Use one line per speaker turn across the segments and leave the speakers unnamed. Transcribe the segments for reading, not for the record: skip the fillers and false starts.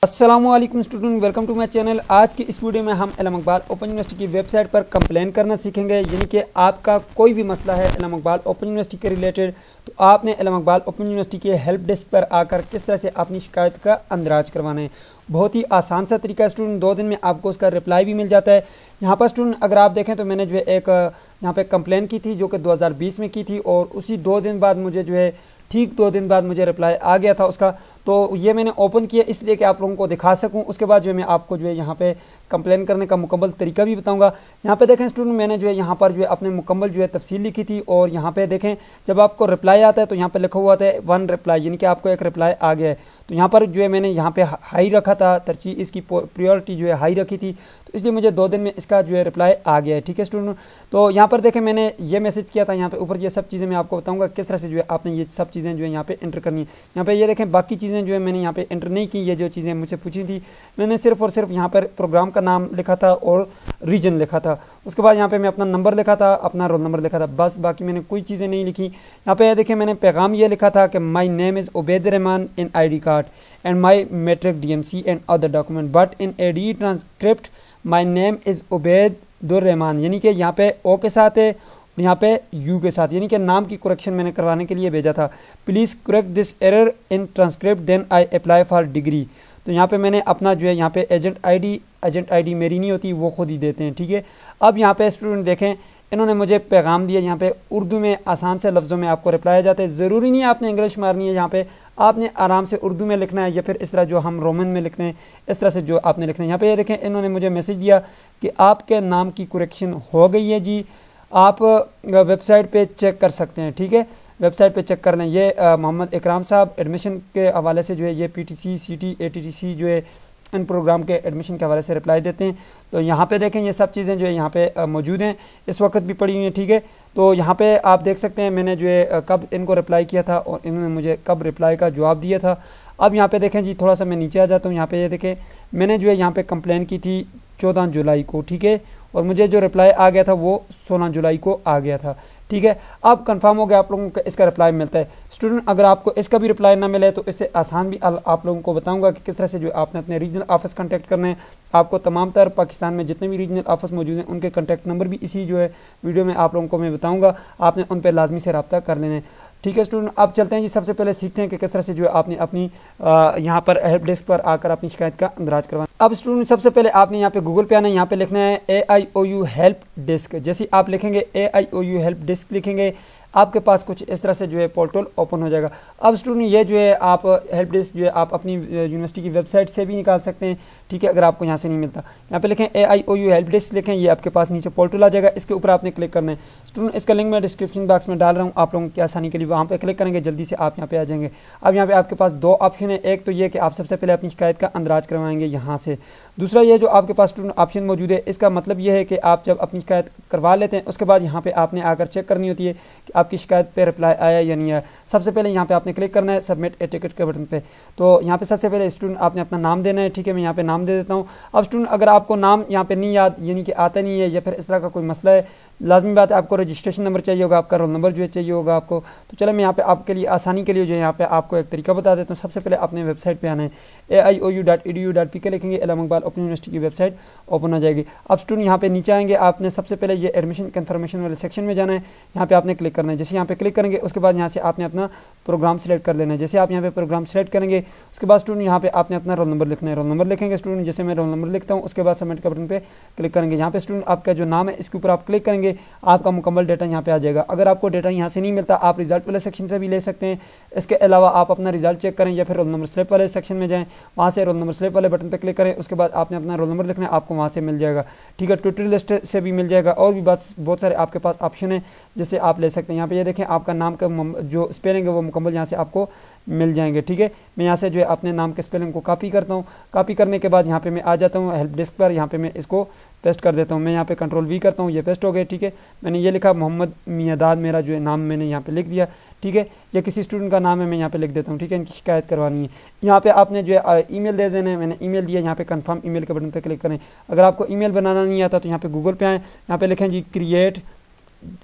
अस्सलामुअलैकुम student, welcome to my channel. आज की इस वीडियो में हम इल्म इकबाल ओपन यूनिवर्सिटी की वेबसाइट पर कंप्लेन करना सीखेंगे। यानी कि आपका कोई भी मसला है इल्म इकबाल ओपन यूनिवर्सिटी के रिलेटेड, तो आपने इल्म इकबाल ओपन यूनिवर्सिटी के हेल्प डेस्क पर आकर किस तरह से अपनी शिकायत का अंदराज करवाना है। बहुत ही आसान सा तरीका है स्टूडेंट, 2 दिन में आपको उसका रिप्लाई भी मिल जाता है। यहाँ पर स्टूडेंट अगर आप देखें तो मैंने जो है एक यहाँ पे कंप्लेन की थी जो कि 2020 में की थी, और उसी 2 दिन बाद मुझे जो है ठीक 2 दिन बाद मुझे रिप्लाई आ गया था उसका। तो ये मैंने ओपन किया इसलिए कि आप लोगों को दिखा सकूं। उसके बाद जो है मैं आपको जो है यहाँ पे कंप्लेन करने का मुकम्मल तरीका भी बताऊंगा। यहाँ पे देखें स्टूडेंट, मैंने जो है यहाँ पर जो है अपने मुकम्मल जो है तफसील लिखी थी, और यहाँ पे देखें जब आपको रिप्लाई आता है तो यहाँ पे लिखा हुआ था 1 रिप्लाई, यानी कि आपको एक रिप्लाई आ गया है। तो यहाँ पर जो है मैंने यहाँ पे हाई रखा था, तरजीह इसकी प्रायोरिटी जो है हाई रखी थी, तो इसलिए मुझे 2 दिन में इसका जो है रिप्लाई आ गया है। ठीक है स्टूडेंट, तो यहाँ पर देखें मैंने ये मैसेज किया था, यहाँ पे ऊपर ये सब चीज़ें मैं आपको बताऊँगा किस तरह से जो है आपने ये सब चीज़ें जो है यहाँ पे एंटर करनी है। यहाँ पे ये देखें बाकी चीज़ें जो है मैंने यहाँ पे एंटर नहीं की, ये जो चीज़ें मुझसे पूछी थी मैंने सिर्फ और सिर्फ यहाँ पर प्रोग्राम का नाम लिखा था और रीजन लिखा था। उसके बाद यहाँ पे मैं अपना नंबर लिखा था, अपना रोल नंबर लिखा था, बस बाकी मैंने कोई चीज़ें नहीं लिखी। यहाँ पे देखें मैंने पैगाम ये लिखा था कि my name is Ubaid Rehman in ID card and my matric DMC and other document, but in ADE transcript my name is Ubaid Rehman, यानी कि यहाँ पे ओ के साथ है, यहाँ पे यू के साथ, यानी कि नाम की करेक्शन मैंने करवाने के लिए भेजा था। Please correct this error in transcript then I apply for degree. तो यहाँ पे मैंने अपना जो है यहाँ पे एजेंट आईडी मेरी नहीं होती, वो खुद ही देते हैं। ठीक है, अब यहाँ पे स्टूडेंट देखें इन्होंने मुझे पैगाम दिया, यहाँ पे उर्दू में आसान से लफ्ज़ों में आपको रिप्लाई आ जाते हैं। ज़रूरी नहीं है आपने इंग्लिश मारनी है, यहाँ पे आपने आराम से उर्दू में लिखना है या फिर इस तरह जो हम रोमन में लिखते हैं इस तरह से जो आपने लिखना है। यहाँ पे ये देखें इन्होंने मुझे मैसेज दिया कि आपके नाम की करेक्शन हो गई है जी, आप वेबसाइट पे चेक कर सकते हैं। ठीक है, वेबसाइट पे चेक कर लें। ये मोहम्मद इकराम साहब एडमिशन के हवाले से जो है ये PTC CT ATTC जो है इन प्रोग्राम के एडमिशन के हवाले से रिप्लाई देते हैं। तो यहाँ पे देखें ये सब चीज़ें जो है यहाँ पे मौजूद हैं, इस वक्त भी पड़ी हुई हैं। ठीक है, तो यहाँ पे आप देख सकते हैं मैंने जो है कब इनको रिप्लाई किया था और इन्होंने मुझे कब रिप्लाई का जवाब दिया था। अब यहाँ पे देखें जी, थोड़ा सा मैं नीचे आ जाता हूँ। यहाँ पे ये देखें मैंने जो है यहाँ पे कंप्लेन की थी 14 जुलाई को। ठीक है, और मुझे जो रिप्लाई आ गया था वो 16 जुलाई को आ गया था। ठीक है, अब कंफर्म हो गया आप लोगों को इसका रिप्लाई मिलता है। स्टूडेंट अगर आपको इसका भी रिप्लाई ना मिले तो इससे आसान भी आप लोगों को बताऊंगा कि किस तरह से जो आपने अपने रीजनल ऑफिस कांटेक्ट करना है। आपको तमाम तर पाकिस्तान में जितने भी रीजनल ऑफिस मौजूद हैं उनके कांटेक्ट नंबर भी इसी जो है वीडियो में आप लोगों को मैं बताऊँगा, आपने उन पर लाजमी से रब्ता कर लेना है। ठीक है स्टूडेंट, अब चलते हैं जी, सबसे पहले सीखते हैं कि किस तरह से जो है आपने अपनी यहाँ पर हेल्प डेस्क पर आकर अपनी शिकायत का अंदराज करवाना। अब स्टूडेंट सबसे पहले आपने यहाँ पे गूगल पे आना है, यहाँ पे लिखना है AIOU हेल्प डेस्क। जैसे आप लिखेंगे AIOU हेल्प डेस्क लिखेंगे, आपके पास कुछ इस तरह से जो है पोर्टल ओपन हो जाएगा। अब स्टूडेंट ये जो है आप हेल्प डेस्क जो है आप अपनी यूनिवर्सिटी की वेबसाइट से भी निकाल सकते हैं। ठीक है, अगर आपको यहाँ से नहीं मिलता, यहाँ पे लिखें AIOU हेल्प डेस्क लिखें, ये आपके पास नीचे पोर्टल आ जाएगा, इसके ऊपर आपने क्लिक करना है। स्टूडेंट इसका लिंक मैं डिस्क्रिप्शन बॉक्स में डाल रहा हूँ आप लोगों की आसानी के लिए, वहाँ पे क्लिक करेंगे जल्दी से आप यहाँ पे आ जाएंगे। अब यहाँ पे आपके पास 2 ऑप्शन है, एक तो ये कि आप सबसे पहले अपनी शिकायत का अंदराज करवाएंगे यहाँ से, दूसरा ये जो आपके पास स्टूडेंट ऑप्शन मौजूद है, इसका मतलब ये है कि आप जब अपनी शिकायत करवा लेते हैं उसके बाद यहाँ पे आपने आकर चेक करनी होती है कि आपकी शिकायत पर रिप्लाई आया या नहीं आया। सबसे पहले यहाँ पे आपने क्लिक करना है सबमिट ए टिकट के बटन पे। तो यहाँ पे सबसे पहले स्टूडेंट आपने अपना नाम देना है। ठीक है, मैं यहाँ पे नाम दे देता हूँ। अब स्टूडेंट अगर आपको नाम यहाँ पे नहीं याद यानी कि आता नहीं है या फिर इस तरह का कोई मसला है, लाजमी बात है आपको रजिस्ट्रेशन नंबर चाहिए होगा, आपका रोल नंबर जो है चाहिए होगा आपको। तो चलो मैं यहाँ पे आपके लिए आसानी के लिए जो है यहाँ पे आपको एक तरीका बता देता हूँ। सबसे पहले अपने वेबसाइट पर आना है, AIOU.edu.pk लिखेंगे, इल्म इकबाल ओपन यूनिवर्सिटी की वेबसाइट ओपन हो जाएगी। अब स्टूडेंट यहाँ पे नीचे आएंगे, आपने सबसे पहले ये एडमिशन कन्फर्मेशन वाले सेक्शन में जाना है, यहाँ पे आपने क्लिक करना है। जैसे यहाँ पे क्लिक करेंगे उसके बाद यहाँ से आपने अपना प्रोग्राम सेलेक्ट कर लेना है। जैसे आप यहाँ पे प्रोग्राम सेलेक्ट करेंगे उसके बाद स्टूडेंट यहाँ पे आपने अपना रोल नंबर लिखना है। रोल नंबर लिखेंगे स्टूडेंट, जैसे मैं रोल नंबर लिखता हूँ उसके बाद सबमिट का बटन पे क्लिक करेंगे। यहाँ पे स्टूडेंट आपका जो नाम है इसके ऊपर आप क्लिक करेंगे, आपका मुकम्मल डेटा यहाँ पे आ जाएगा। अगर आपको डेटा यहाँ से नहीं मिलता आप रिजल्ट वाले सेक्शन से भी ले सकते हैं। इसके अलावा आप अपना रिजल्ट चेक करें या फिर रोल नंबर स्लिप वाले सेक्शन में जाएँ, वहाँ से रोल नंबर स्लिप वाले बटन पर क्लिक करें, उसके बाद आपने अपना रोल नंबर लिखना है, आपको वहाँ से मिल जाएगा। ठीक है, ट्यूटोरियल लिस्ट से भी मिल जाएगा और भी बहुत सारे आपके पास ऑप्शन है जिससे आप ले सकते हैं। यहाँ पे ये देखें आपका नाम का जो स्पेलिंग है वो मुकम्मल यहाँ से आपको मिल जाएंगे। ठीक है, मैं यहाँ से जो है अपने नाम के स्पेलिंग को कॉपी करता हूँ। कॉपी करने के बाद यहाँ पे मैं आ जाता हूँ हेल्प डेस्क पर, यहाँ पे मैं इसको पेस्ट कर देता हूँ। मैं यहाँ पे कंट्रोल V करता हूँ, ये पेस्ट हो गए। ठीक है, मैंने ये लिखा मोहम्मद मियादाद, मेरा जो है नाम मैंने यहाँ पे लिख दिया। ठीक है, या किसी स्टूडेंट का नाम है मैं यहाँ पे लिख देता हूँ। ठीक है, इनकी शिकायत करवानी है। यहाँ पे आपने जो है ईमेल दे देना है, मैंने ईमेल दिया, यहाँ पे कंफर्म ईमेल के बटन पे क्लिक करें। अगर आपको ईमेल बनाना नहीं आता तो यहाँ पे गूगल पे आएँ, यहाँ पे लिखें जी create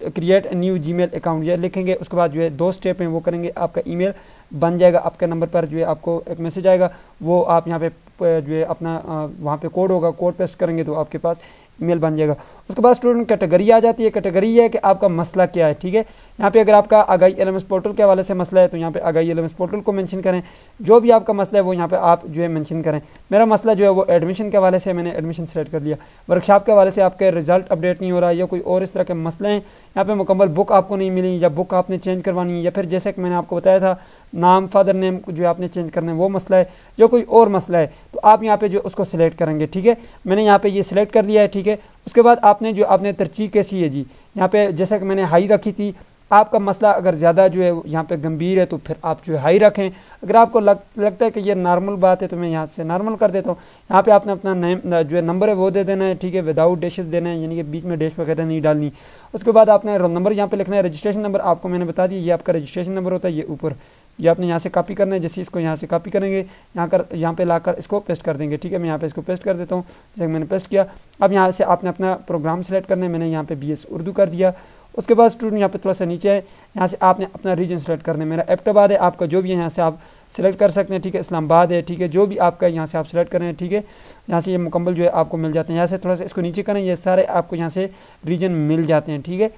create new Gmail account ये लिखेंगे, उसके बाद जो है 2 स्टेप हैं वो करेंगे, आपका ईमेल बन जाएगा, आपके नंबर पर जो है आपको एक मैसेज आएगा, वो आप यहाँ पे जो है अपना वहाँ पे कोड होगा, कोड पेस्ट करेंगे तो आपके पास ईमेल बन जाएगा। उसके बाद स्टूडेंट कैटेगरी आ जाती है। कैटेगरी ये है कि आपका मसला क्या है, ठीक है। यहाँ पे अगर आपका आगाही एलएमएस पोर्टल के हवाले से मसला है तो यहाँ पे आगाही एलएमएस पोर्टल को मेंशन करें, जो भी आपका मसला है वो यहाँ पे आप जो है मेंशन करें। मेरा मसला जो है वो एडमिशन के हवाले से, मैंने एडमिशन सेलेक्ट कर लिया। वर्कशॉप के हवाले से आपके रिजल्ट अपडेट नहीं हो रहा या कोई और इस तरह के मसले हैं, यहाँ पे मुकम्मल बुक आपको नहीं मिली या बुक आपने चेंज करवानी है, या फिर जैसे कि मैंने आपको बताया था नाम फादर नेम जो आपने चेंज करना है वो मसला है, या कोई और मसला है, तो आप यहाँ पे जो उसको सिलेक्ट करेंगे, ठीक है। मैंने यहाँ पे ये सिलेक्ट कर लिया है, ठीक है। उसके बाद आपने जो आपने तरजीह कैसी है जी, यहाँ पे जैसा कि मैंने हाई रखी थी। आपका मसला अगर ज़्यादा जो है यहाँ पे गंभीर है तो फिर आप जो है हाई रखें। अगर आपको लगता है कि ये नॉर्मल बात है तो मैं यहाँ से नॉर्मल कर देता हूँ। यहाँ पे आपने अपना नेम जो है नंबर है वो दे देना है, ठीक है, विदाउट डैशेस देना है, यानी कि बीच में डैश वगैरह नहीं डालनी। उसके बाद आपने रोल नंबर यहाँ पे लिखना है। रजिस्ट्रेशन नंबर आपको मैंने बता दिया, ये आपका रजिस्ट्रेशन नंबर होता है, ये ऊपर ये आपने यहाँ से कॉपी करना है। जैसे इसको यहाँ से कॉपी करेंगे, यहाँ पे लाकर इसको पेस्ट कर देंगे, ठीक है। मैं यहाँ पे इसको पेस्ट कर देता हूँ, जैसे मैंने पेस्ट किया। अब यहाँ से आपने अपना प्रोग्राम सेलेक्ट करना है, मैंने यहाँ पे BS उर्दू कर दिया। उसके बाद स्टूडेंट यहाँ पे थोड़ा सा नीचे है, यहाँ से आपने अपना रीजन सेलेक्ट करना है। मेरा एबटाबाद है, आपका जो भी है यहाँ से आप सेलेक्ट कर सकते हैं, ठीक है। इस्लामाबाद है, ठीक है, जो भी आपका यहाँ से आप सेलेक्ट करें, ठीक है। यहाँ से ये मुकम्मल जो है आपको मिल जाते हैं। यहाँ से थोड़ा सा इसको नीचे करें, ये सारे आपको यहाँ से रीजन मिल जाते हैं, ठीक है।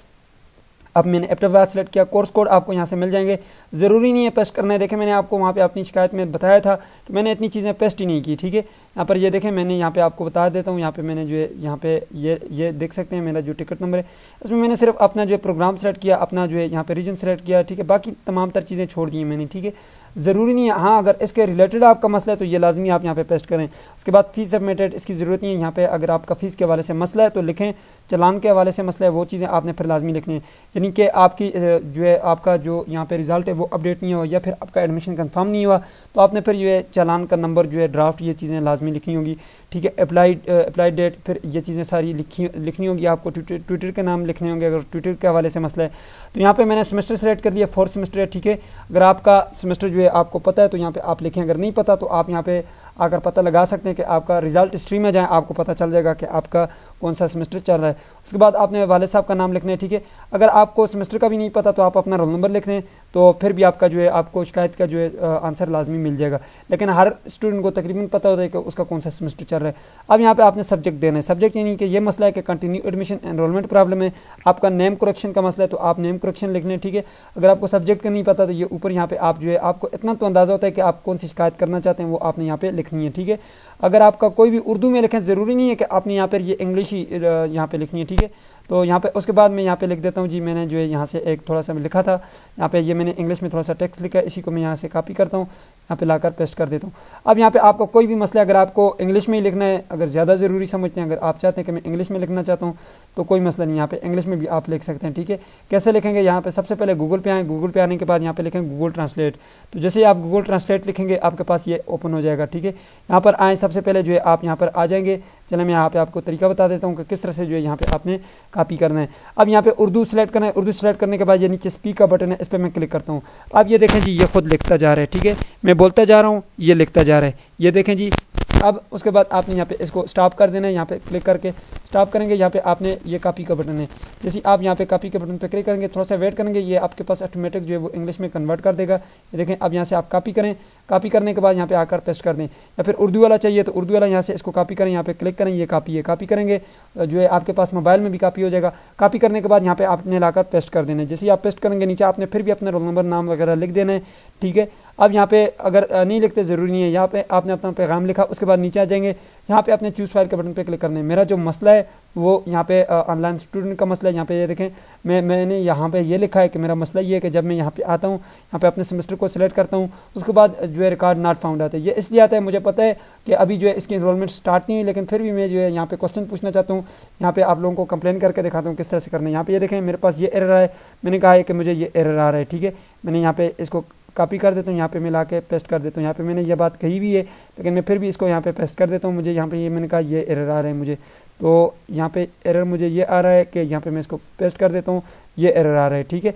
अब मैंने एबटाबाद सेलेक्ट किया, कोर्स कोड आपको यहाँ से मिल जाएंगे, ज़रूरी नहीं है पेस्ट करना है। देखें मैंने आपको वहाँ पे अपनी शिकायत में बताया था कि मैंने इतनी चीज़ें पेस्ट ही नहीं की, ठीक है। यहाँ पर ये देखें, मैंने यहाँ पे आपको बता देता हूँ, यहाँ पे मैंने जो है यहाँ पे ये देख सकते हैं मेरा जो टिकट नंबर है, इसमें मैंने सिर्फ अपना जो है प्रोग्राम सेलेक्ट किया, अपना जो है यहाँ पे रीजन सेलेक्ट किया, ठीक है। बाकी तमाम तर चीज़ें छोड़ दी मैंने, ठीक है। ज़रूरी नहीं है, हाँ अगर इसके रिलेटेड आपका मसला है तो ये लाजमी आप यहाँ पे पेस्ट करें। उसके बाद फीस सबमिटेड, इसकी ज़रूरत नहीं है। यहाँ पे अगर आपका फ़ीस के हवाले से मसला है तो लिखें, चलान के हवाले से मसला है वो चीज़ें आपने फिर लाजमी लिखनी है, यानी कि आपकी जो है आपका जो यहाँ पे रिजल्ट है वो अपडेट नहीं हुआ या फिर आपका एडमिशन कंफर्म नहीं हुआ तो आपने फिर ये चालान का नंबर जो है ड्राफ्ट ये चीज़ें लाजमी लिखनी होगी, ठीक है। अप्लाइड डेट, फिर ये चीज़ें सारी लिखनी होगी आपको। ट्विटर के नाम लिखने होंगे अगर ट्विटर के हवाले से मसला है तो। यहाँ पे मैंने सेमेस्टर सेलेक्ट कर लिया, 4th सेमेस्टर है, ठीक है। अगर आपका सेमेस्टर जो है आपको पता है तो यहाँ पे आप लिखें, अगर नहीं पता तो आप यहाँ पे आकर पता लगा सकते हैं कि आपका रिजल्ट हिस्ट्री में जाएँ, आपको पता चल जाएगा कि आपका कौन सा सेमेस्टर चल रहा है। उसके बाद आपने वालिद साहब का नाम लिखना है, ठीक है। अगर आपको सेमेस्टर का भी नहीं पता तो आप अपना रोल नंबर लिख लें, तो फिर भी आपका जो है आपको शिकायत का जो है आंसर लाजमी मिल जाएगा। लेकिन हर स्टूडेंट को तकरीबन पता होता है कि उसका कौन सा सेमेस्टर चल रहा है। अब यहाँ पे आपने सब्जेक्ट देना है। सब्जेक्ट यानी कि ये मसला है कि कंटिन्यू एडमिशन एनरोलमेंट प्रॉब्लम है, आपका नेम करेक्शन का मसला है तो आप नेम करेक्शन लिखने, ठीक है। अगर आपको सब्जेक्ट का नहीं पता तो ये ऊपर यहाँ पे आप जो है आपको इतना तो अंदाज़ा होता है कि आप कौन सी शिकायत करना चाहते हैं वो आपने यहाँ पे लिखनी है, ठीक है। अगर आपका कोई भी उर्दू में लिखें, ज़रूरी नहीं है कि आपने यहाँ पर ये इंग्लिश ही यहाँ पे लिखनी है, ठीक है। तो यहाँ पे उसके बाद मैं यहाँ पे लिख देता हूँ जी, मैंने जो है यहाँ से एक थोड़ा सा लिखा था, यहाँ पे ये मैंने इंग्लिश में थोड़ा सा टेक्स्ट लिखा है, इसी को मैं यहाँ से कॉपी करता हूँ, यहाँ पे लाकर पेस्ट कर देता हूँ। अब यहाँ पे आपका कोई भी मसला अगर आपको इंग्लिश में ही लिखना है, अगर ज़्यादा ज़रूरी समझते हैं, अगर आप चाहते हैं कि मैं इंग्लिश में लिखना चाहता हूँ तो कोई मसला नहीं, यहाँ पे इंग्लिश में भी आप लिख सकते हैं, ठीक है। कैसे लिखेंगे, यहाँ पे सबसे पहले गूगल पे आएँ, गूगल पे आने के बाद यहाँ पे लिखेंगे गूगल ट्रांसलेट। तो जैसे ही आप गूगल ट्रांसलेट लिखेंगे आपके पास ये ओपन हो जाएगा, ठीक है। यहाँ पर आएँ, सबसे पहले जो है आप यहाँ पर आ जाएंगे। चले मैं यहाँ पे आपको तरीका बता देता हूँ कि किस तरह से जो है यहाँ पे आपने कॉपी करना है। अब यहाँ पे उर्दू सेलेक्ट करना है। उर्दू सेलेक्ट करने के बाद ये नीचे स्पीक का बटन है, इस पर मैं क्लिक करता हूँ। अब ये देखें जी, ये खुद लिखता जा रहा है, ठीक है। मैं बोलता जा रहा हूँ, ये लिखता जा रहा है, ये देखें जी। अब उसके बाद आपने यहाँ पे इसको स्टॉप कर देना है, यहाँ पे क्लिक करके स्टॉप करेंगे। यहाँ पे आपने ये कॉपी का बटन है, जैसे आप यहाँ पे कॉपी के बटन पे क्लिक करेंगे, थोड़ा सा वेट करेंगे, ये आपके पास ऑटोमेटिक जो है वो इंग्लिश में कन्वर्ट कर देगा। ये देखें, अब यहाँ से आप कॉपी करें, कॉपी करने के बाद यहाँ पे आकर पेस्ट कर दें। या फिर उर्दू वाला चाहिए तो उर्दू वाला यहाँ से इसको कॉपी करें, यहाँ पे क्लिक करें, ये कॉपी करेंगे, जो है आपके पास मोबाइल में भी कॉपी हो जाएगा। कॉपी करने के बाद यहाँ पे आपने लाकर पेस्ट कर देना है। जैसे ही आप पेस्ट करेंगे नीचे आपने फिर भी अपना रोल नंबर नाम वगैरह लिख देना है, ठीक है। अब यहाँ पे अगर नहीं लिखते ज़रूरी नहीं है, यहाँ पे आपने अपना पैगाम लिखा, उसके बाद नीचे आ जाएंगे, यहाँ पे आपने चूज़ फाइल के बटन पे क्लिक करना है। मेरा जो मसला है वो यहाँ पे ऑनलाइन स्टूडेंट का मसला है। यहाँ पे ये देखें, मैंने यहाँ पे ये लिखा है कि मेरा मसला ये है कि जब मैं यहाँ पे आता हूँ, यहाँ पे अपने सेमेस्टर को सिलेक्ट करता हूँ, उसके बाद जो है रिकॉर्ड नॉट फाउंड आता है। ये इसलिए आता है, मुझे पता है कि अभी जो है इसकी इनरोलमेंट स्टार्ट नहीं हुई, लेकिन फिर भी मैं जो है यहाँ पे क्वेश्चन पूछना चाहता हूँ। यहाँ पे आप लोगों को कंप्लेन करके दिखाता हूँ किस तरह से करना है। यहाँ पे ये देखें, मेरे पास ये एरर है, मैंने कहा है कि मुझे ये एरर आ रहा है, ठीक है। मैंने यहाँ पे इसको कॉपी कर देता हूँ, यहाँ पे मैं ला के पेस्ट कर देता हूँ। यहाँ पे मैंने ये बात कही भी है, लेकिन मैं फिर भी इसको यहाँ पे पेस्ट कर देता हूँ। मुझे यहाँ पे ये मैंने कहा ये एरर आ रहा है मुझे, तो यहाँ पे एरर मुझे ये आ रहा है कि यहाँ पे मैं इसको पेस्ट कर देता हूँ, ये एरर आ रहा है, ठीक है।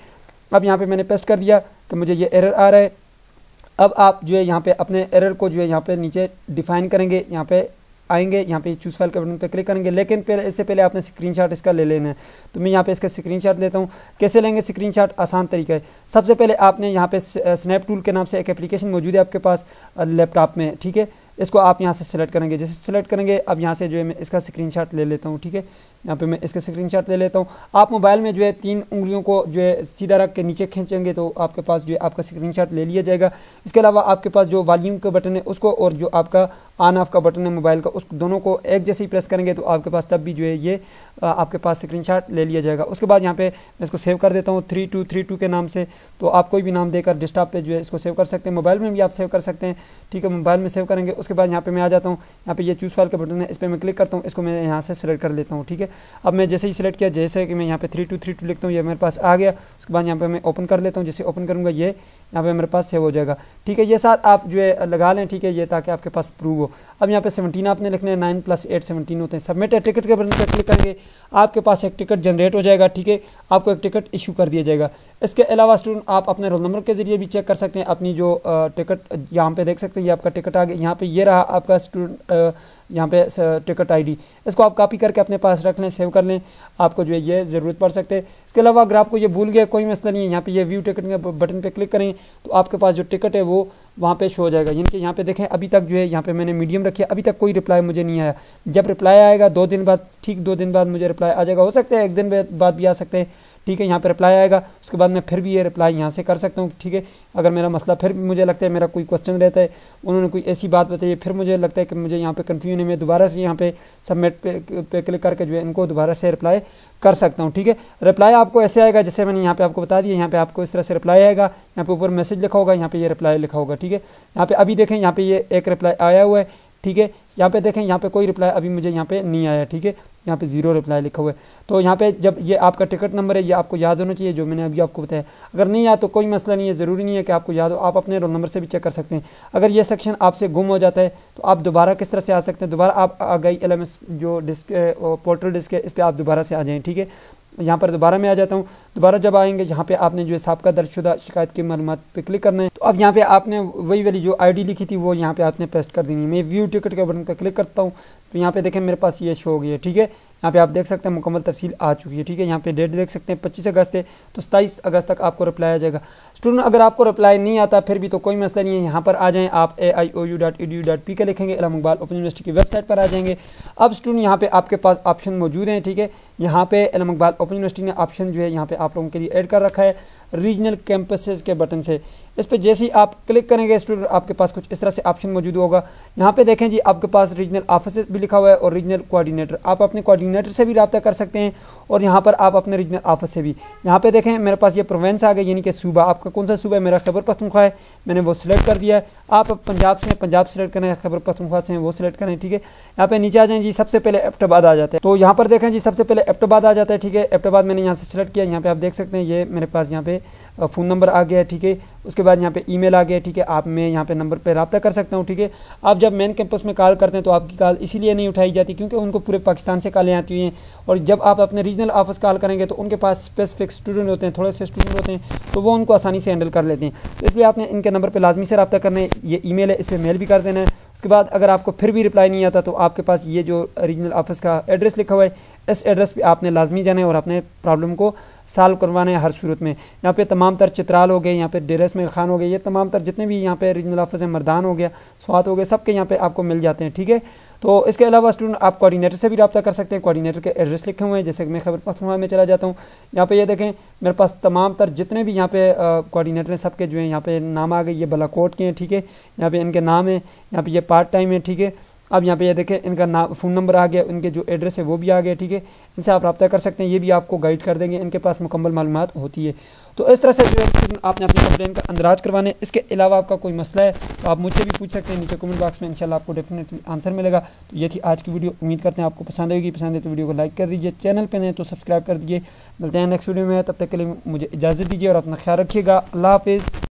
अब यहाँ पे मैंने पेस्ट कर दिया कि मुझे ये एरर आ रहा है। अब आप जो है यहाँ पे अपने एरर को जो है यहाँ पे नीचे डिफाइन करेंगे, यहाँ पे आएंगे, यहाँ पे चूज़ फाइल के बटन पे क्लिक करेंगे, लेकिन पहले इससे पहले आपने स्क्रीनशॉट इसका ले लेना है। तो मैं यहाँ पे इसका स्क्रीनशॉट लेता हूँ। कैसे लेंगे स्क्रीनशॉट? आसान तरीका है। सबसे पहले आपने यहाँ पे स्नैप टूल के नाम से एक एप्लीकेशन मौजूद है आपके पास लैपटॉप में, ठीक है। इसको आप यहाँ से सिलेक्ट करेंगे। जैसे सिलेक्ट करेंगे, अब यहाँ से जो है मैं इसका स्क्रीनशॉट ले लेता हूँ, ठीक है। यहाँ पे मैं इसका स्क्रीनशॉट ले लेता हूँ। आप मोबाइल में जो है 3 उंगलियों को जो है सीधा रख के नीचे खींचेंगे तो आपके पास जो है आपका स्क्रीनशॉट ले लिया जाएगा। इसके अलावा आपके पास जो वॉल्यूम का बटन है उसको और जो आपका ऑन ऑफ का बटन है मोबाइल का, उस दोनों को एक जैसे ही प्रेस करेंगे तो आपके पास तब भी जो है ये आपके पास स्क्रीनशॉट ले लिया जाएगा। उसके बाद यहाँ पे मैं इसको सेव कर देता हूँ 3232 के नाम से। तो आप कोई भी नाम देकर डेस्कटॉप पे जो है इसको सेव कर सकते हैं, मोबाइल में भी आप सेव कर सकते हैं, ठीक है। मोबाइल में सेव करेंगे। उसके बाद यहाँ पे मैं आ जाता हूँ, यहाँ पे ये चूज़ फाइल का बटन है, इस पर मैं क्लिक करता हूँ, इसको मैं यहाँ से सिलेक्ट कर लेता हूँ, ठीक है। अब मैं जैसे ही सिलेक्ट किया, जैसे कि मैं यहाँ पे 3232 लिखता हूँ, ये मेरे पास आ गया। उसके बाद यहाँ पे मैं ओपन कर लेता हूँ। जैसे ओपन करूँगा ये यहाँ पे मेरे पास सेव हो जाएगा, ठीक है। ये साथ आप जो है लगा लें, ठीक है, ये ताकि आपके पास प्रूव हो। अब यहाँ पे 17 आपने लिखना है, 9 + 8 17 होते हैं। सबमिट टिकट के बटन पर क्लिक करेंगे, आपके पास एक टिकट जनरेट हो जाएगा, ठीक है। आपको एक टिकट इशू कर दिया जाएगा। इसके अलावा स्टूडेंट आप अपने रोल नंबर के जरिए भी चेक कर सकते हैं अपनी जो टिकट, यहाँ पे देख सकते हैं ये आपका टिकट आ गया। यहाँ पे ये रहा आपका स्टूडेंट यहाँ पे टिकट आईडी, इसको आप कॉपी करके अपने पास रख लें, सेव कर लें, आपको जो है ये ज़रूरत पड़ सकते हैं। इसके अलावा अगर आपको ये भूल गया कोई मसला नहीं है, यहाँ पे ये व्यू टिकट के बटन पे क्लिक करें तो आपके पास जो टिकट है वो वहाँ पे शो हो जाएगा। यानी कि यहाँ पे देखें अभी तक जो है यहाँ पे मैंने मीडियम रखी है, अभी तक कोई रिप्लाई मुझे नहीं आया। जब रिप्लाई आएगा 2 दिन बाद, ठीक 2 दिन बाद मुझे रिप्लाई आ जाएगा, हो सकता है 1 दिन बाद भी आ सकते हैं, ठीक है। यहाँ पे रिप्लाई आएगा, उसके बाद मैं फिर भी ये रिप्लाई यहाँ से कर सकता हूँ, ठीक है। अगर मेरा मसला फिर भी मुझे लगता है मेरा कोई क्वेश्चन रहता है, उन्होंने कोई ऐसी बात बताई, फिर मुझे लगता है कि मुझे यहाँ पे कन्फ्यूजन है, मैं दोबारा से यहाँ पे सबमिट पे क्लिक करके जो है इनको दोबारा से रिप्लाई कर सकता हूँ, ठीक है। रिप्लाई आपको ऐसे आएगा जैसे मैंने यहाँ पे आपको बता दिया। यहाँ पे आपको इस तरह से रिप्लाई आएगा, यहाँ पे ऊपर मैसेज लिखा होगा, यहाँ पे ये रिप्लाई लिखा होगा, ठीक है। यहाँ पे अभी देखें यहाँ पे ये एक रिप्लाई आया हुआ है, ठीक है। यहाँ पे देखें यहाँ पे कोई रिप्लाई अभी मुझे यहाँ पे नहीं आया, ठीक है। यहाँ पे 0 रिप्लाई लिखा हुआ है। तो यहाँ पे जब ये आपका टिकट नंबर है, ये आपको याद होना चाहिए जो मैंने अभी आपको बताया। अगर नहीं याद तो कोई मसला नहीं है, ज़रूरी नहीं है कि आपको याद हो, आप अपने रोल नंबर से भी चेक कर सकते हैं। अगर ये सेक्शन आपसे गुम हो जाता है तो आप दोबारा किस तरह से आ सकते हैं, दोबारा आप आ गई LMS जो डिस्क पोर्टल डिस्क है, इस पर आप दोबारा से आ जाएँ, ठीक है। यहाँ पर दोबारा मैं आ जाता हूँ। दोबारा जब आएंगे यहाँ पे आपने जो है साबका दर्जशुदा शिकायत की मालूमात पे क्लिक करना है। तो अब यहाँ पे आपने वही वाली जो आईडी लिखी थी वो यहाँ पे आपने पेस्ट कर देनी है। मैं व्यू टिकट के बटन पे क्लिक करता हूँ तो यहाँ पे देखें मेरे पास ये शो हो गई है, ठीक है। यहाँ पे आप देख सकते हैं मुकम्मल तफसील आ चुकी है, ठीक है। यहाँ पे डेट देख सकते हैं 25 अगस्त है, तो 27 अगस्त तक आपको रिप्लाई आ जाएगा। स्टूडेंट अगर आपको रिप्लाई नहीं आता फिर भी तो कोई मसला नहीं है, यहाँ पर आ जाएँ आप aiou.edu.pk लिखेंगे, इलाहाबाद मुबाल ओपन यूनिवर्सिटी की वेबसाइट पर आ जाएंगे। अब स्टूडेंट यहाँ पे आपके पास ऑप्शन मौजूद हैं, ठीक है। यहाँ पे इलाहाबाद मुबाल ओपन यूनिवर्सिटी ने ऑप्शन जो है यहाँ पे आप लोगों के लिए ऐड कर रखा है रीजनल कैंपसेस के बटन से। इस पर जैसे ही आप क्लिक करेंगे स्टूडेंट आपके पास कुछ इस तरह से ऑप्शन मौजूद होगा। यहाँ पे देखें जी आपके पास रीजनल ऑफिस भी लिखा हुआ है और रीजनल कोऑर्डिनेटर, आप अपने कोऑर्डिनेटर से भी रब्ता कर सकते हैं और यहाँ पर आप अपने रीजनल ऑफिस से भी। यहाँ पे देखें मेरे पास ये प्रोविंस आ गई, यानी कि सूबा, आपका कौन सा सूबा है, मेरा खैबर पख्तूनख्वा है, मैंने वो सिलेक्ट कर दिया है। आप पंजाब से पंजाब सिलेक्ट करें, खैबर पख्तूनख्वा से वो सिलेक्ट करें, ठीक है। यहाँ पे नीचे आ जाएँ जी, सबसे पहले एबटाबाद आ जाता है। तो यहाँ पर देखें जी सबसे पहले एबटाबाद आ जाता है, ठीक है। एबटाबाद मैंने यहाँ से सिलेक्ट किया, यहाँ पे आप देख सकते हैं ये मेरे पास यहाँ पे फ़ोन नंबर आ गया है, ठीक है। उसके बाद यहाँ पे ईमेल आ गया, ठीक है। आप मैं यहाँ पे नंबर पे रब्ता कर सकता हूँ, ठीक है। आप जब मेन कैंपस में कॉल करते हैं तो आपकी कॉल इसीलिए नहीं उठाई जाती क्योंकि उनको पूरे पाकिस्तान से कॉलें आती हैं, और जब आप अपने रीजनल ऑफिस कॉल करेंगे तो उनके पास स्पेसिफिक स्टूडेंट होते हैं, थोड़े से स्टूडेंट होते हैं, तो वो उनको आसानी से हैंडल कर लेते हैं। तो इसलिए आपने इनके नंबर पर लाजमी से रब्ता करना है, ये ईमेल है, इस पर मेल भी कर देना है। उसके बाद अगर आपको फिर भी रिप्लाई नहीं आता तो आपके पास ये जो रीजनल ऑफिस का एड्रेस लिखा हुआ है, इस एड्रेस पे आपने लाजमी जाना है और अपने प्रॉब्लम को सॉल्व करवाना है हर सूरत में। यहाँ पे तमाम तर चित्राल हो गए, यहाँ पे डेर इस्माइल खान हो गए, ये तमाम तर जितने भी यहाँ पे रीजनल ऑफिस हैं, मर्दान हो गया, स्वात हो गए, सबके यहाँ पे आपको मिल जाते हैं, ठीक है। तो इसके अलावा स्टूडेंट आप कोऑर्डिनेटर से भी रब्ता कर सकते हैं, कोऑर्डिनेटर के एड्रेस लिखे हुए हैं। जैसे कि मैं खैबर पख्तूनख्वा में चला जाता हूँ, यहाँ पे ये देखें मेरे पास तमाम तर जितने भी यहाँ पे कोऑर्डिनेटर हैं सबके जो है यहाँ पे नाम आ गए, ये बलाकोट के हैं, ठीक है। यहाँ पे इनके नाम है, यहाँ पे ये पार्ट टाइम है, ठीक है। अब यहाँ पे ये देखें इनका नाम, फ़ोन नंबर आ गया, इनके जो एड्रेस है वो भी आ गया, ठीक है। इनसे आप रब्ता कर सकते हैं, ये भी आपको गाइड कर देंगे, इनके पास मुकम्मल मालूमात होती है। तो इस तरह से जो है आपने अपनी कंप्लेन का अंदराज करवाने। इसके अलावा आपका कोई मसला है तो आप मुझसे भी पूछ सकते हैं नीचे कमेंट बॉक्स में, इंशाल्लाह आपको डेफिनेटली आंसर मिलेगा। तो ये थी आज की वीडियो, उम्मीद करते हैं आपको पसंद आएगी। पसंद है तो वीडियो को लाइक कर दीजिए, चैनल पर नहीं तो सब्सक्राइब कर दीजिए। मिलते हैं नेक्स्ट वीडियो में, तब तक के लिए मुझे इजाज़त दीजिए और अपना ख्याल रखिएगा। अल्लाह हाफिज़।